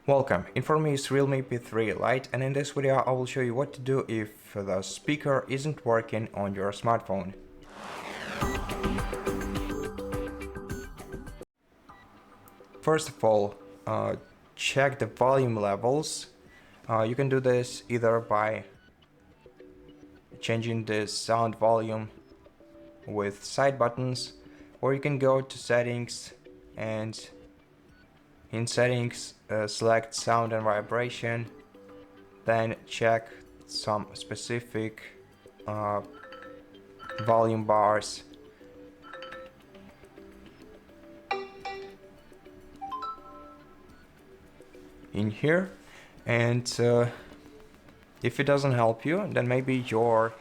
Welcome, in front of me is REALME P3 Lite, and in this video I will show you what to do if the speaker isn't working on your smartphone. First of all, check the volume levels. You can do this either by changing the sound volume with side buttons, or you can go to settings and in settings select sound and vibration, then check some specific volume bars. In here, and if it doesn't help you, then maybe your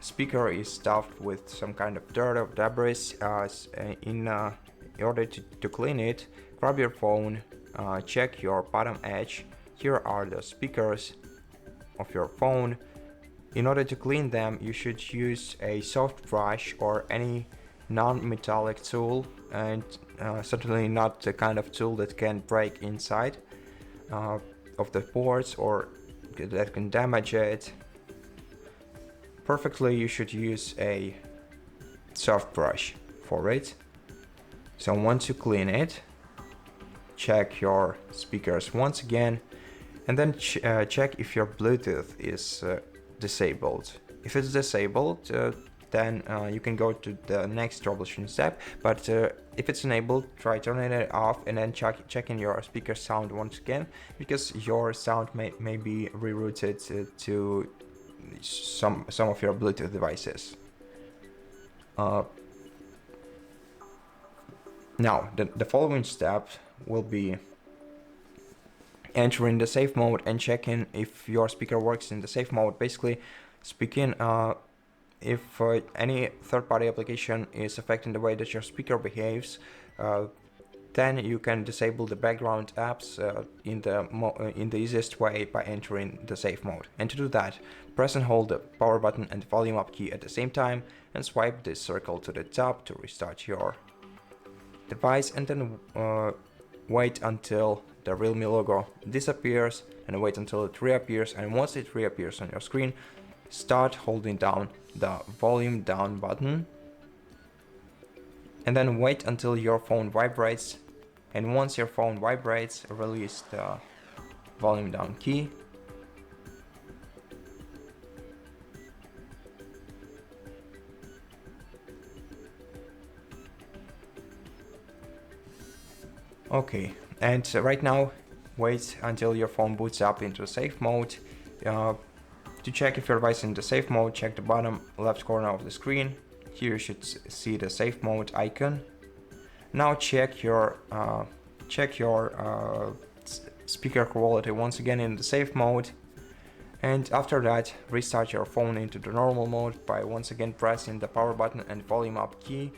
speaker is stuffed with some kind of dirt or debris. In order to clean it, grab your phone, check your bottom edge. Here are the speakers of your phone. In order to clean them, you should use a soft brush or any non-metallic tool, and certainly not the kind of tool that can break inside of the boards or that can damage it. Perfectly, you should use a soft brush for it. So once you clean it, check your speakers once again, and then check if your Bluetooth is disabled. If it's disabled, then you can go to the next troubleshooting step, but if it's enabled, try turning it off and then checking your speaker sound once again, because your sound may be rerouted to some of your Bluetooth devices. Now the following step will be entering the safe mode and checking if your speaker works in the safe mode. Basically speaking, if any third-party application is affecting the way that your speaker behaves, then you can disable the background apps in the easiest way by entering the safe mode. And to do that, press and hold the power button and the volume up key at the same time, and swipe this circle to the top to restart your device, and then wait until the REALME logo disappears, and wait until it reappears. And once it reappears on your screen, start holding down the volume down button, and then wait until your phone vibrates. And once your phone vibrates, release the volume down key. Okay, and right now wait until your phone boots up into safe mode. To check if your device is in the safe mode, check the bottom left corner of the screen. Here you should see the safe mode icon. Now check your speaker quality once again in the safe mode, and after that restart your phone into the normal mode by once again pressing the power button and volume up key,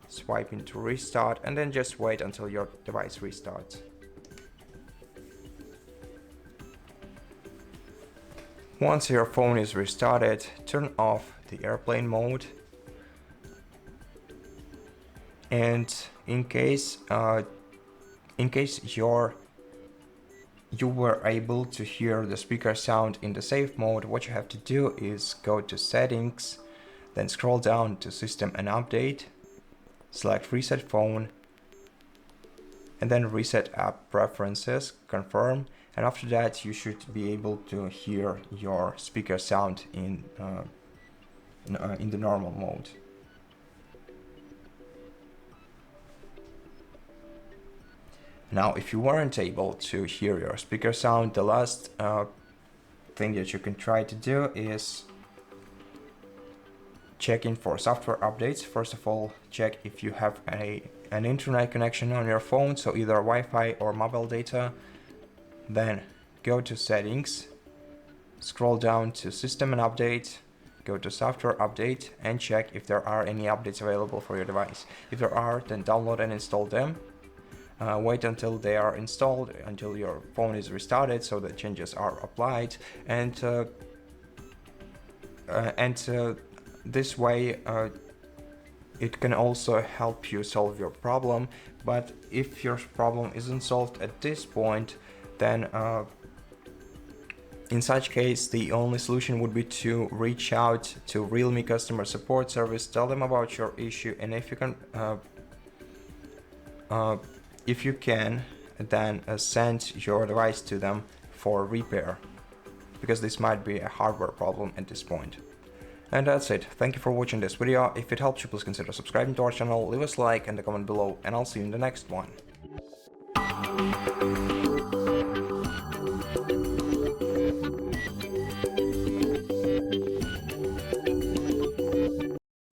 swiping to restart, and then just wait until your device restarts. Once your phone is restarted, turn off the airplane mode, and in case you were able to hear the speaker sound in the safe mode, what you have to do is go to settings, then scroll down to system and update, select reset phone, and then reset app preferences, confirm, and after that you should be able to hear your speaker sound in the normal mode. Now, if you weren't able to hear your speaker sound, the last thing that you can try to do is checking for software updates. First of all, check if you have an internet connection on your phone, so either Wi-Fi or mobile data. Then go to settings, scroll down to system and update, go to software update, and check if there are any updates available for your device. If there are, then download and install them. Wait until they are installed, until your phone is restarted, so the changes are applied, and this way it can also help you solve your problem. But if your problem isn't solved at this point, then in such case, the only solution would be to reach out to Realme customer support service, tell them about your issue, and if you can, then send your device to them for repair, because this might be a hardware problem at this point. And that's it. Thank you for watching this video. If it helped you, please consider subscribing to our channel, leave us a like and a comment below, and I'll see you in the next one.